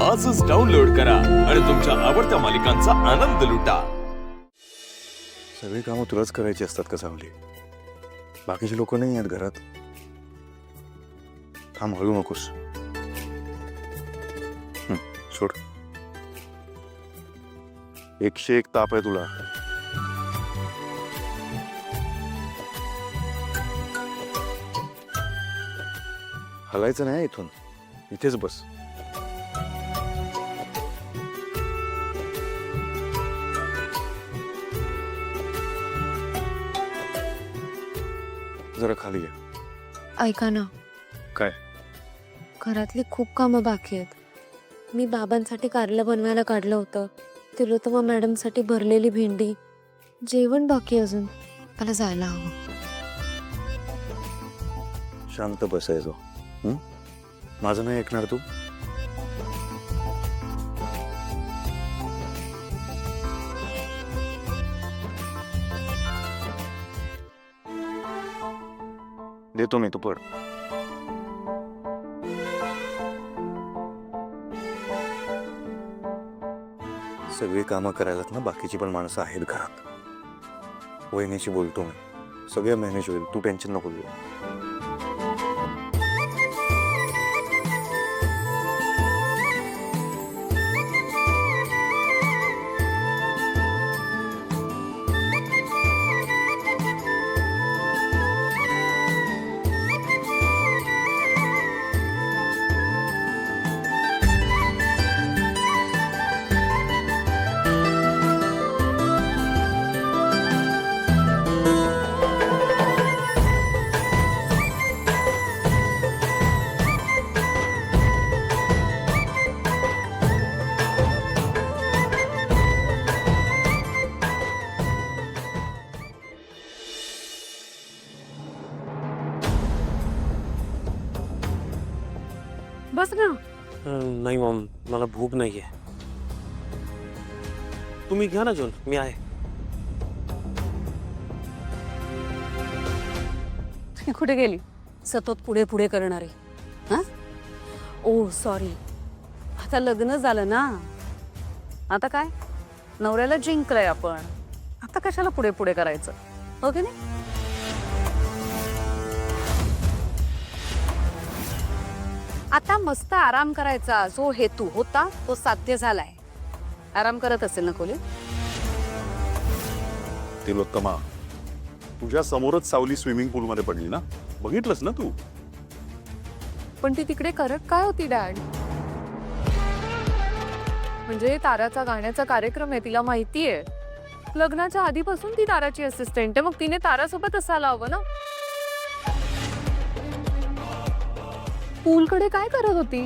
आजच डाउनलोड करा आणि तुमच्या आवडत्या मालिकांचा आनंद लुटा। सगळी कामं तुलाच करायची असतात का सावली? बाकीचे लोक नाही आहेत घरात। थांब, हळू नकोस। सोड। 101 ताप आहे तुला। हलायचं नाही इथून, इथेच बस। जरा खाली घे। ऐका ना, काय? घरातली खूप कामं बाकी आहेत। मी बाबांसाठी कारलं बनवायला काढलं होतं, तिलोत्तमा मॅडमसाठी भरलेली भेंडी, जेवण बाकी अजून। मला जायला हवं। शांत बसायचो। माझं नाही ऐकणार तू? देतो मी, तू पड। सगळी कामं करायलात ना बाकीची पण माणसं आहेत घरात। वहिनीशी बोलतो मी, सगळं मॅनेज होईल, तू टेन्शन नको घेऊ। बस ना। नाही मॉम, मला भूक नाहीये। तुम्ही घ्या ना जेवण, मी आहे। कुठे गेली सतत पुढे पुढे करणारी? हा, ओ सॉरी, आता लग्न झालं ना, आता काय नवऱ्याला जिंकलंय आपण, आता कशाला पुढे पुढे करायचं, हो की नाही? आता मस्त आराम करायचा, जो हेतू होता तो साध्य झालाय। आराम करत असेल ना खोली? तिलोत्तमा, तुझ्या समोरच सावली स्विमिंग पूल मध्ये पडली ना, बघितलंस ना तू? पण ती तिकडे करत काय होती डॅड? म्हणजे ताराचा गाण्याचा कार्यक्रम आहे, तिला माहितीये लग्नाच्या आधीपासून ती ताराची असिस्टंट आहे, मग तिने तारासोबत असायला हवं ना। पूलकडे काय करत होती?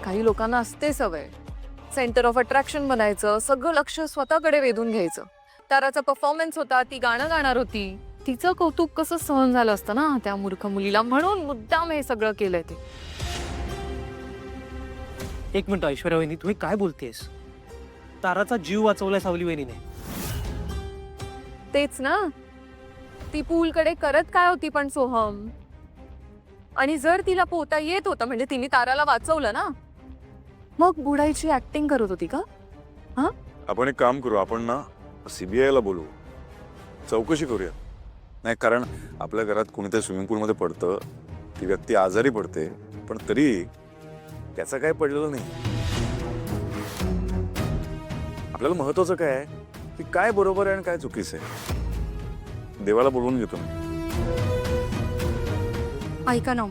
काही लोकांना असते सवय सेंटर ऑफ अट्रॅक्शन बनायचं, सगळं लक्ष स्वतःकडे वेधून घ्यायचं। ताराचा परफॉर्मन्स होता, ती गाणं गाणार होती, तिचं कौतुक कसं सहन झालं असतं ना त्या मूर्ख मुलीला, म्हणून मुद्दाम हे सगळं केलंय ते। एक मिनिट ऐश्वर्या वहिनी, तुम्ही काय बोलतेस? ताराचा जीव वाचवलाय सावली वहिनीने। तेच ना, ती पूलकडे करत काय होती पण सोहम? आणि जर तिला पोहता येत होतं म्हणजे तिने ताराला वाचवलं ना, मग बुडायची ऍक्टिंग करत होती का? हा, आपण एक काम करू, आपण ना CBI ला बोलू, चौकशी करूया। नाही, कारण आपल्या घरात कोणीतरी स्विमिंग पूल मध्ये पडतं, ती व्यक्ती आजारी पडते, पण तरी त्याचं काय पडलेलं नाही। आपल्याला महत्वाचं काय आहे की काय बरोबर आहे आणि काय चुकीचं आहे। देवाला बोलवून घेतो मी। ऐका ना,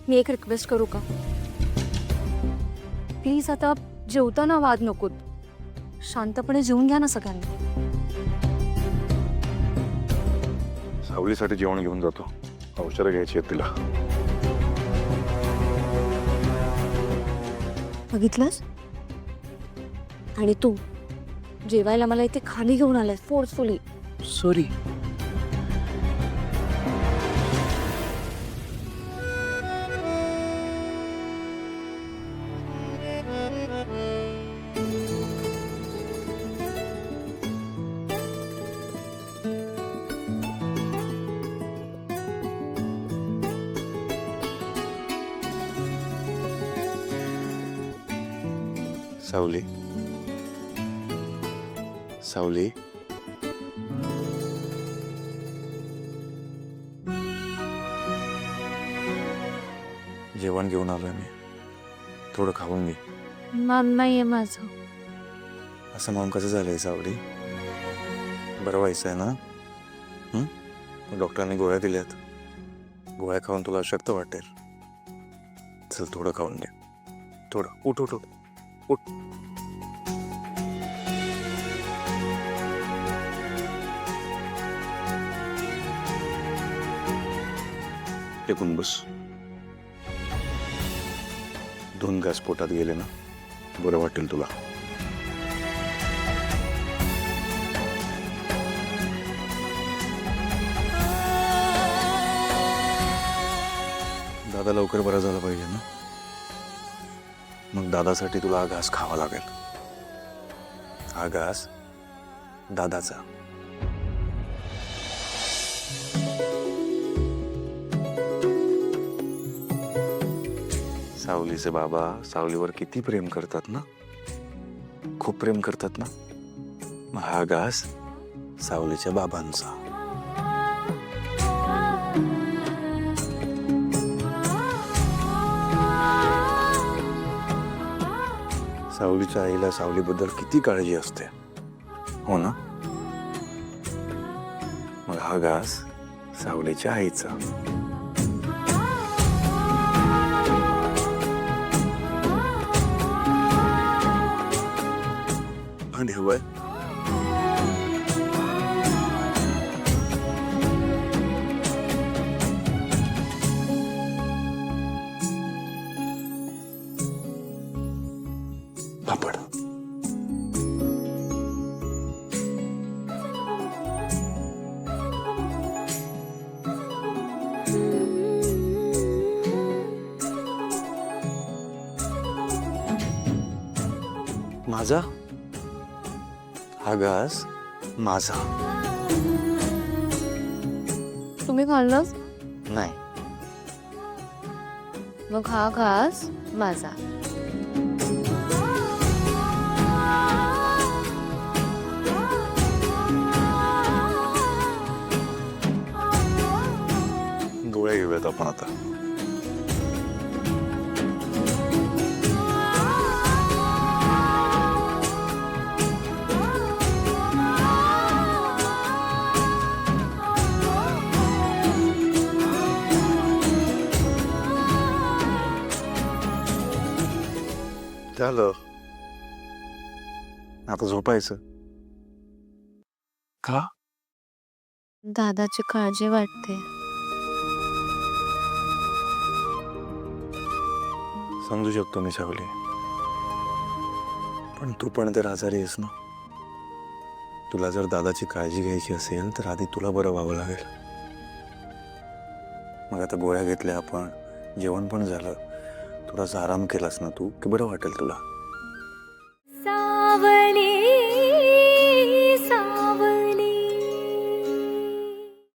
मी एक रिक्वेस्ट करू का? प्लीज आता जेवताना वाद नकोत, शांतपणे जेवून घ्या ना सगळ्यांनी। सावलीसाठी जेवण घेऊन जातो, औषधं घ्यायची आहेत तिला। बघितलंस? आणि तू जेवायला मला इथे खाली घेऊन आलास फोर्सफुली। सॉरी। सावली सावली जेवण घेऊन आलोय मी, थोडं खाऊन घे. मान नाहीये माझं. असं मग कसं झालंय सावली? बरं व्हायचं आहे ना? डॉक्टरांनी गोळ्या दिल्यात, गोळ्या खाऊन तुला अशक्त वाटेल. चल थोडं खाऊन घे, थोडं. उठ उठ उठ उठ. टेकून बस. 2 घास पोटात गेले ना, बरं वाटेल तुला. दादा लवकर बरा झाला पाहिजे ना, मग दादासाठी तुला हा घास खावा लागेल. हा घास दादाचा. सावलीचे बाबा सावलीवर किती प्रेम करतात ना, खूप प्रेम करतात ना. मग हा घास सावलीच्या बाबांचा. सावलीच्या आईला सावलीबद्दल किती काळजी असते, हो ना. मग हा घास सावलीच्या आईचा. भांडे हवंय? पापड. माझा हा घास माझा. तुम्ही खाल्लंच नाही, मग हा घास माझा. गोळ्या घेऊयात आपण आता. झालं, आता झोपायचं. का? दादाची काळजी वाटते. समजू शकतो मी सावली, पण तू पण तर आजारी आहेस ना. तुला जर दादाची काळजी घ्यायची असेल तर आधी तुला बरं व्हावं लागेल. मग आता गोळ्या घेतल्या आपण, जेवण पण झालं, थोडासा आराम केलास ना तू की बरं वाटेल तुला. सावली